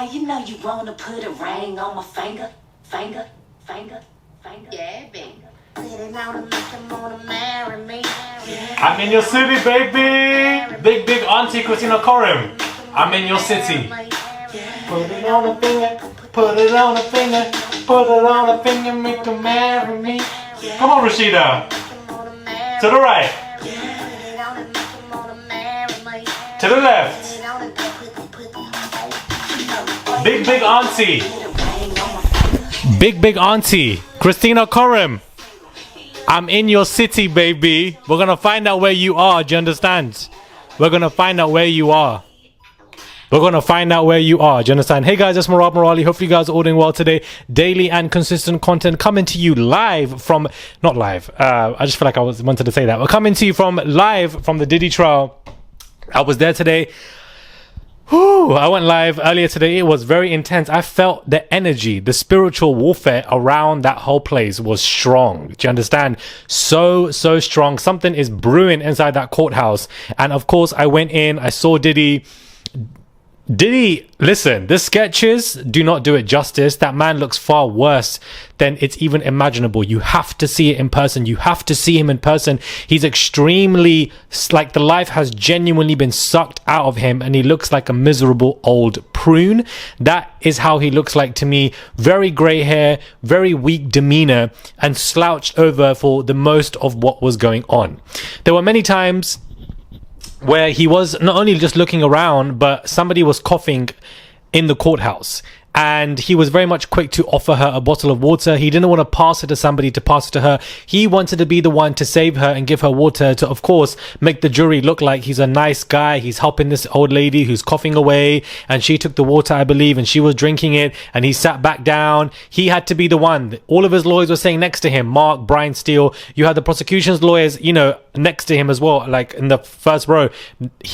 You know you wanna put a ring on my finger. Yeah, baby. Put it on and make him wanna marry me. I'm in your city, baby. Big auntie Christina Courtroom. I'm in your city. Put it on a finger. Put it on a finger. Put it on a finger. Make him marry me. Come on, Rashida. To the right. To the left. Big auntie. Big auntie Christina Courtroom. I'm in your city, baby. We're gonna find out where you are. Do you understand? We're gonna find out where you are. We're gonna find out where you are. Do you understand? Hey guys, it's Miserably. Hopefully you guys are all doing well today. Daily and consistent content coming to you live from, not live. I just feel like wanted to say that. We're coming to you live from the Diddy trial. I was there today. Whew, I went live earlier today. It was very intense. I felt the energy, the spiritual warfare around that whole place was strong. Do you understand? So strong. Something is brewing inside that courthouse. And of course, I went in, I saw Diddy. Listen, the sketches do not do it justice. That man looks far worse than it's even imaginable. You have to see it in person. You have to see him in person. He's extremely, like, the life has genuinely been sucked out of him, and he looks like a miserable old prune. That is how he looks like to me. Very grey hair, very weak demeanor, and slouched over for the most of what was going on. There were many times where he was not only just looking around, but somebody was coughing in the courthouse. And he was very much quick to offer her a bottle of water. He didn't want to pass it to somebody to pass it to her. He wanted to be the one to save her and give her water to, of course, make the jury look like he's a nice guy. He's helping this old lady who's coughing away. And she took the water, I believe, and she was drinking it. And he sat back down. He had to be the one. All of his lawyers were saying next to him, Mark, Brian Steele. You had the prosecution's lawyers, next to him as well, like in the first row.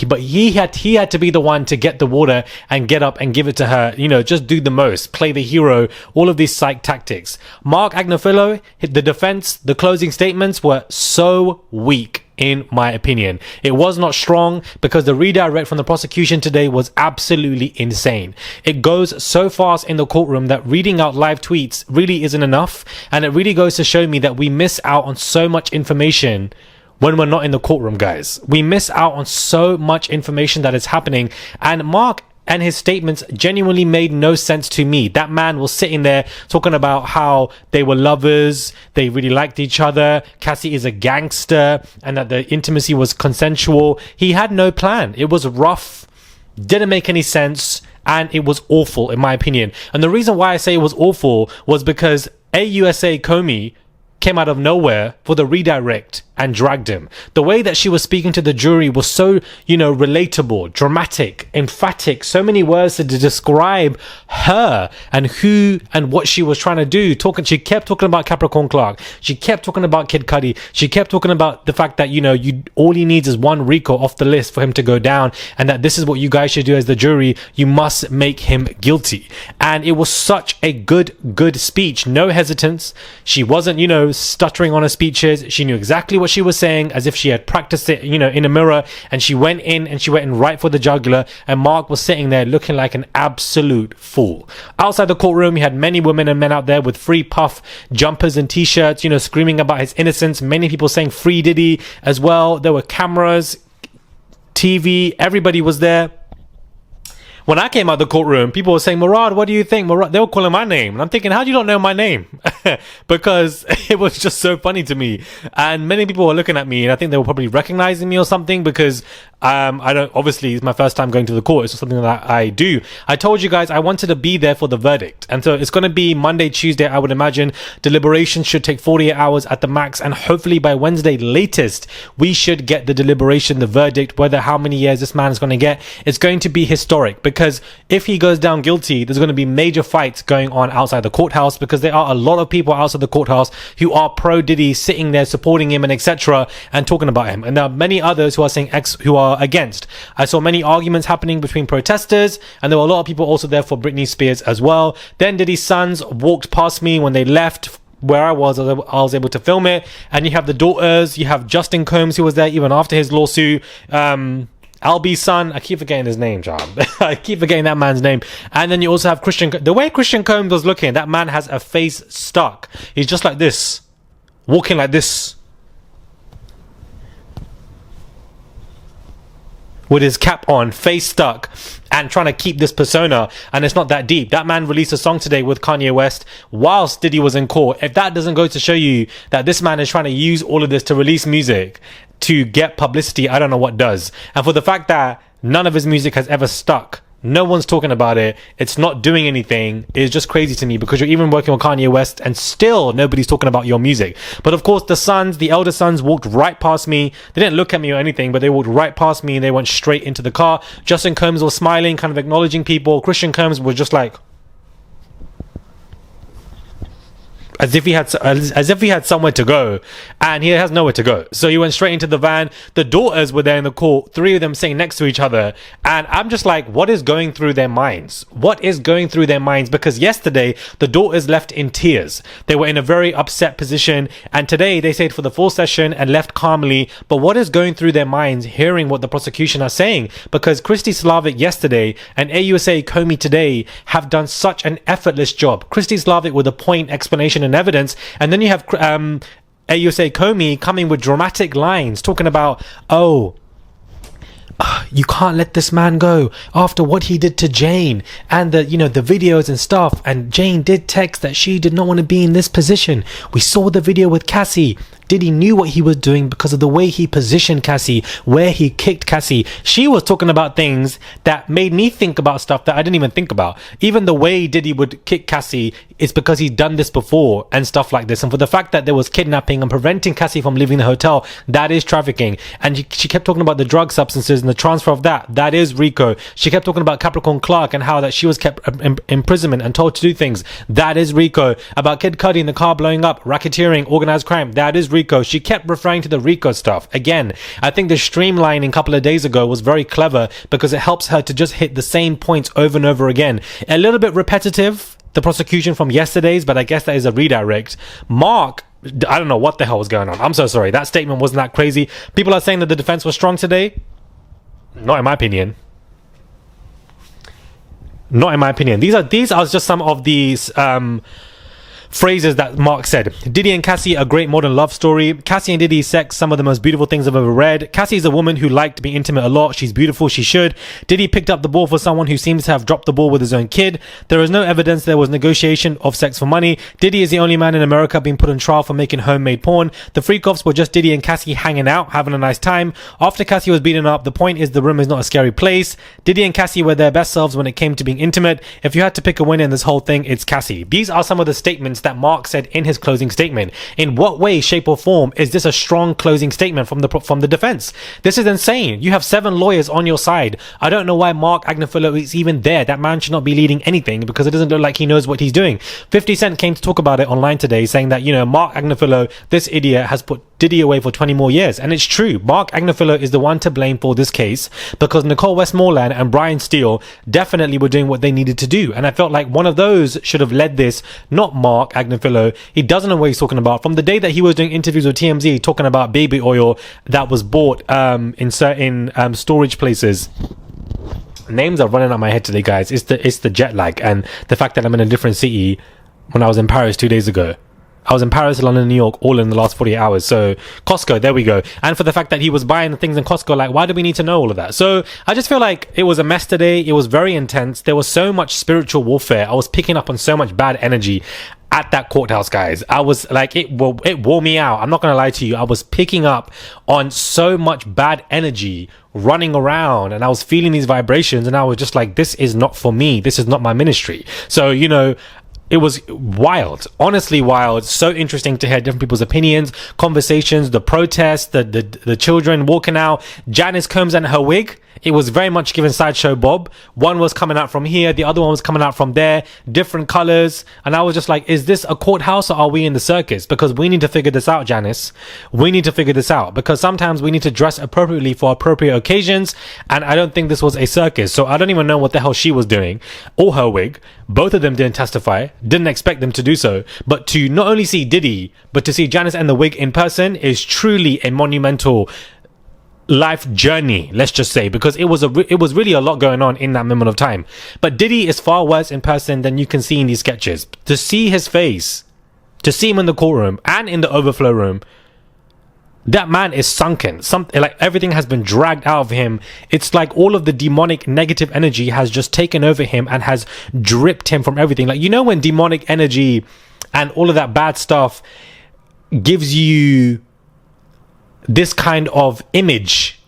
But he had to be the one to get the water and get up and give it to her. Just do the most, play the hero, all of these psych tactics. Mark Agnifilo, the defense, the closing statements were so weak. In my opinion, it was not strong because the redirect from the prosecution today was absolutely insane. It goes so fast in the courtroom that reading out live tweets really isn't enough, and it really goes to show me that we miss out on so much information when we're not in the courtroom, guys. We miss out on so much information that is happening, and Mark and his statements genuinely made no sense to me. That man was sitting there talking about how they were lovers, they really liked each other, Cassie is a gangster, and that the intimacy was consensual. He had no plan. It was rough, didn't make any sense, and it was awful, in my opinion. And the reason why I say it was awful was because AUSA Comey came out of nowhere for the redirect and dragged him. The way that she was speaking to the jury was so, relatable, dramatic, emphatic, so many words to describe her and who and what she was trying to do. She kept talking about Capricorn Clark. She kept talking about Kid Cudi. She kept talking about the fact that, all he needs is one RICO off the list for him to go down, and that this is what you guys should do as the jury. You must make him guilty. And it was such a good speech. No hesitance. She wasn't, stuttering on her speeches. She knew exactly what she was saying as if she had practiced it, in a mirror, and she went in right for the jugular, and Mark was sitting there looking like an absolute fool. Outside the courtroom, you had many women and men out there with free puff jumpers and t-shirts, screaming about his innocence. Many people saying free Diddy as well. There were cameras, TV, everybody was there. When I came out of the courtroom, people were saying, Murad, what do you think? Murad, they were calling my name. And I'm thinking, how do you not know my name? Because it was just so funny to me. And many people were looking at me, and I think they were probably recognizing me or something, because obviously it's my first time going to the court. It's just something that I do. I told you guys I wanted to be there for the verdict. And so it's going to be Monday, Tuesday, I would imagine. Deliberations should take 48 hours at the max. And hopefully by Wednesday latest, we should get the deliberation, the verdict, whether how many years this man is going to get. It's going to be historic, because if he goes down guilty, there's going to be major fights going on outside the courthouse, because there are a lot of people outside the courthouse who are pro Diddy, sitting there supporting him and etc. and talking about him. And there are many others who are saying who are against. I saw many arguments happening between protesters, and there were a lot of people also there for Britney Spears as well. Then Diddy's sons walked past me when they left where I was able to film it. And you have the daughters, you have Justin Combs, who was there even after his lawsuit. Albie's son, I keep forgetting his name, John. I keep forgetting that man's name. And then you also have Christian. The way Christian Combs was looking, that man has a face stuck. He's just like this, walking like this, with his cap on, face stuck, and trying to keep this persona. And it's not that deep. That man released a song today with Kanye West whilst Diddy was in court. If that doesn't go to show you that this man is trying to use all of this to release music to get publicity, I don't know what does. And for the fact that none of his music has ever stuck, no one's talking about it, it's not doing anything, is just crazy to me, because you're even working with Kanye West and still nobody's talking about your music. But of course, the elder sons walked right past me. They didn't look at me or anything, but they walked right past me and they went straight into the car. Justin Combs was smiling, kind of acknowledging people. Christian Combs was just like, as if he had somewhere to go, and he has nowhere to go. So he went straight into the van. The daughters were there in the court, 3 of them sitting next to each other, and I'm just like, what is going through their minds? What is going through their minds? Because yesterday the daughters left in tears. They were in a very upset position, and today they stayed for the full session and left calmly. But what is going through their minds hearing what the prosecution are saying? Because Christy Slavic yesterday and AUSA Comey today have done such an effortless job. Christy Slavic with a point, explanation and evidence, and then you have AUSA Comey coming with dramatic lines talking about, you can't let this man go after what he did to Jane, and the videos and stuff, and Jane did text that she did not want to be in this position. We saw the video with Cassie. Diddy knew what he was doing because of the way he positioned Cassie, where he kicked Cassie. She was talking about things that made me think about stuff that I didn't even think about. Even the way Diddy would kick Cassie is because he'd done this before and stuff like this. And for the fact that there was kidnapping and preventing Cassie from leaving the hotel, that is trafficking. And she kept talking about the drug substances and the transfer of that. That is RICO. She kept talking about Capricorn Clark and how that she was kept in imprisonment and told to do things. That is RICO. About Kid Cudi and the car blowing up, racketeering, organized crime. That is RICO. She kept referring to the RICO stuff. Again, I think the streamlining a couple of days ago was very clever because it helps her to just hit the same points over and over again. A little bit repetitive, the prosecution from yesterday's, but I guess that is a redirect. Mark, I don't know what the hell was going on. I'm so sorry. That statement wasn't that crazy. People are saying that the defense was strong today. Not in my opinion. Not in my opinion. These are just some of these phrases that Mark said. Diddy and Cassie, a great modern love story. Cassie and Diddy's sex, some of the most beautiful things I've ever read. Cassie is a woman who liked to be intimate a lot. She's beautiful. She should. Diddy picked up the ball for someone who seems to have dropped the ball with his own kid. There is no evidence there was negotiation of sex for money. Diddy is the only man in America being put on trial for making homemade porn. The freak-offs were just Diddy and Cassie hanging out, having a nice time. After Cassie was beaten up, the point is the room is not a scary place. Diddy and Cassie were their best selves when it came to being intimate. If you had to pick a winner in this whole thing, it's Cassie. These are some of the statements that Mark said in his closing statement. In what way, shape or form is this a strong closing statement from the defense? This is insane. You have 7 lawyers on your side. I don't know why Mark Agnifilo is even there. That man should not be leading anything because it doesn't look like he knows what he's doing. 50 Cent came to talk about it online today, saying that, Mark Agnifilo, this idiot, has put Diddy away for 20 more years. And it's true. Mark Agnifilo is the one to blame for this case because Nicole Westmoreland and Brian Steele definitely were doing what they needed to do. And I felt like one of those should have led this, not Mark Agnifilo. He doesn't know what he's talking about. From the day that he was doing interviews with TMZ talking about baby oil that was bought in certain storage places. Names are running out my head today, guys. It's the jet lag and the fact that I'm in a different city when I was in Paris 2 days ago. I was in Paris, London, New York, all in the last 48 hours. So Costco, there we go. And for the fact that he was buying the things in Costco, like, why do we need to know all of that? So I just feel like it was a mess today. It was very intense. There was so much spiritual warfare. I was picking up on so much bad energy at that courthouse, guys. I was like, it wore me out. I'm not going to lie to you. I was picking up on so much bad energy running around and I was feeling these vibrations and I was just like, this is not for me. This is not my ministry. So, it was wild, honestly wild. So interesting to hear different people's opinions, conversations, the protests, the children walking out, Janice Combs and her wig. It was very much given Sideshow Bob. One was coming out from here, the other one was coming out from there, different colors. And I was just like, is this a courthouse or are we in the circus? Because we need to figure this out, Janice. We need to figure this out because sometimes we need to dress appropriately for appropriate occasions. And I don't think this was a circus. So I don't even know what the hell she was doing or her wig. Both of them didn't testify, didn't expect them to do so. But to not only see Diddy, but to see Janice and the wig in person is truly a monumental life journey, let's just say, because it was really a lot going on in that moment of time. But Diddy is far worse in person than you can see in these sketches. To see his face, to see him in the courtroom and in the overflow room, that man is sunken. Something like everything has been dragged out of him. It's like all of the demonic negative energy has just taken over him and has dripped him from everything. Like, you know, when demonic energy and all of that bad stuff gives you this kind of image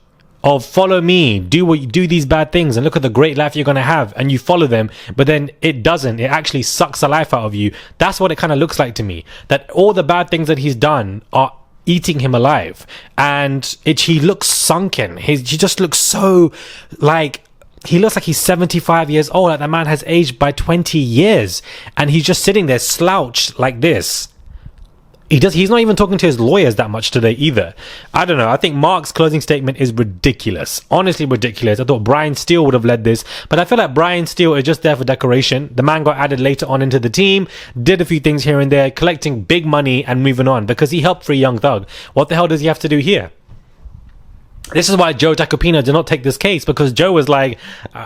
of follow me, do these bad things and look at the great life you're going to have, and you follow them, but then it doesn't, it actually sucks the life out of you. That's what it kind of looks like to me, that all the bad things that he's done are eating him alive, and he looks sunken. He just looks so like, he looks like he's 75 years old. Like, that man has aged by 20 years and he's just sitting there slouched like this. He's not even talking to his lawyers that much today either. I don't know. I think Mark's closing statement is ridiculous. Honestly ridiculous. I thought Brian Steele would have led this, but I feel like Brian Steele is just there for decoration. The man got added later on into the team, did a few things here and there, collecting big money and moving on because he helped free Young Thug. What the hell does he have to do here? This is why Joe Tacopina did not take this case, because Joe was like,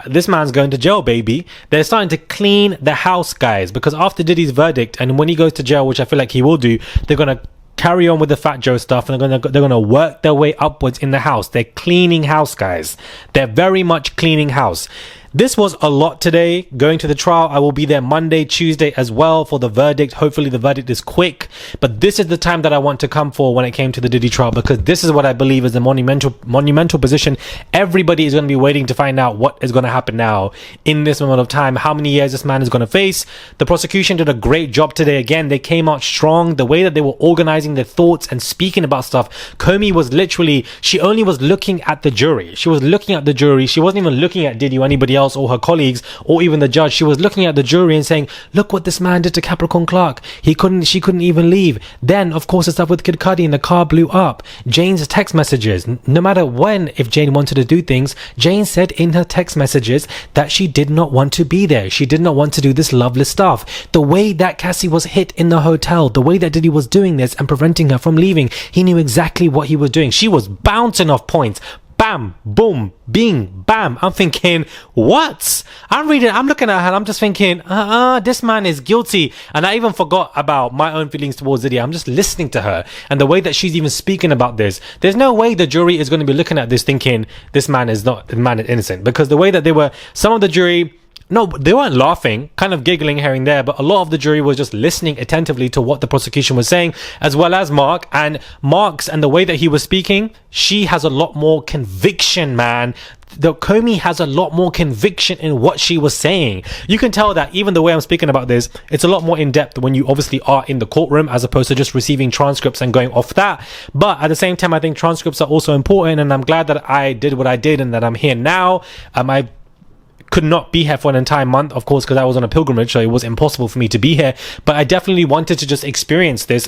this man's going to jail, baby. They're starting to clean the house, guys, because after Diddy's verdict and when he goes to jail, which I feel like he will do, they're going to carry on with the Fat Joe stuff and they're going to work their way upwards in the house. They're cleaning house, guys. They're very much cleaning house. This was a lot today going to the trial. I will be there Monday, Tuesday as well for the verdict. Hopefully the verdict is quick, but this is the time that I want to come for when it came to the Diddy trial, because this is what I believe is the monumental position. Everybody is going to be waiting to find out what is going to happen now in this moment of time, how many years this man is going to face. The prosecution did a great job today. Again, they came out strong. The way that they were organizing their thoughts and speaking about stuff. Comey was literally, she only was looking at the jury. She was looking at the jury. She wasn't even looking at Diddy or anybody else or her colleagues or even the judge. She was looking at the jury and saying, look what this man did to Capricorn Clark. She couldn't even leave. Then of course the stuff with Kid Cudi and the car blew up. Jane's text messages, no matter when, if Jane wanted to do things, Jane said in her text messages that she did not want to be there. She did not want to do this loveless stuff. The way that Cassie was hit in the hotel, the way that Diddy was doing this and preventing her from leaving, he knew exactly what he was doing. She was bouncing off points. Bam, boom, bing, bam. I'm thinking, what? I'm looking at her and I'm just thinking, this man is guilty. And I even forgot about my own feelings towards Diddy. I'm just listening to her and the way that she's even speaking about this. There's no way the jury is going to be looking at this thinking this man is innocent, because the way that some of the jury, no, they weren't laughing, kind of giggling here and there, but a lot of the jury was just listening attentively to what the prosecution was saying, as well as Mark. And Mark's and the way that he was speaking, she has a lot more conviction, man. The Comey has a lot more conviction in what she was saying. You can tell that even the way I'm speaking about this, it's a lot more in depth when you obviously are in the courtroom as opposed to just receiving transcripts and going off that. But at the same time, I think transcripts are also important, and I'm glad that I did what I did and that I'm here now. I could not be here for an entire month, of course, because I was on a pilgrimage, so it was impossible for me to be here. But I definitely wanted to just experience this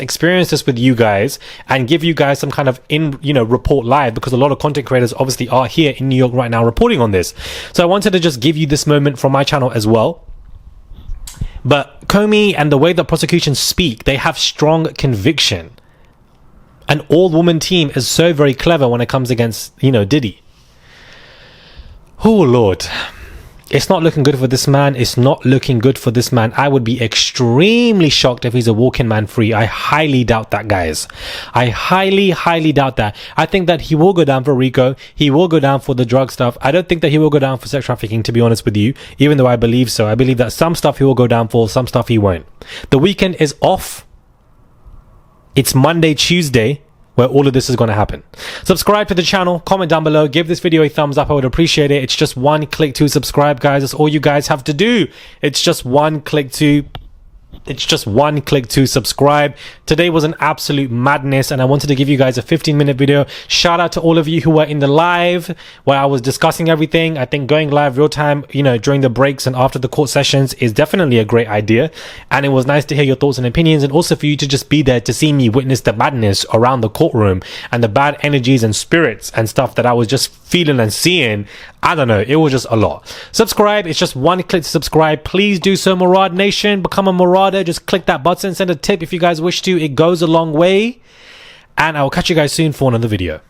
with you guys and give you guys some kind of report live, because a lot of content creators obviously are here in New York right now reporting on this. So I wanted to just give you this moment from my channel as well. But Comey and the way the prosecution speak, they have strong conviction. An all-woman team is so very clever when it comes against, Diddy. Oh, Lord. It's not looking good for this man. It's not looking good for this man. I would be extremely shocked if he's a walking man free. I highly doubt that, guys. I highly, highly doubt that. I think that he will go down for RICO. He will go down for the drug stuff. I don't think that he will go down for sex trafficking, to be honest with you, even though I believe so. I believe that some stuff he will go down for, some stuff he won't. The weekend is off. It's Monday, Tuesday, where all of this is going to happen. Subscribe to the channel, comment down below, give this video a thumbs up. I would appreciate it. It's just one click to subscribe, guys. That's all you guys have to do. It's just one click to subscribe. Today was an absolute madness, and I wanted to give you guys a 15-minute video. Shout out to all of you who were in the live where I was discussing everything. I think going live real time, during the breaks and after the court sessions is definitely a great idea. And it was nice to hear your thoughts and opinions, and also for you to just be there to see me witness the madness around the courtroom and the bad energies and spirits and stuff that I was just feeling and seeing. I don't know. It was just a lot. Subscribe. It's just one click to subscribe. Please do so, Murad Nation. Become a Murad. Just click that button, send a tip if you guys wish to. It goes a long way, and I will catch you guys soon for another video.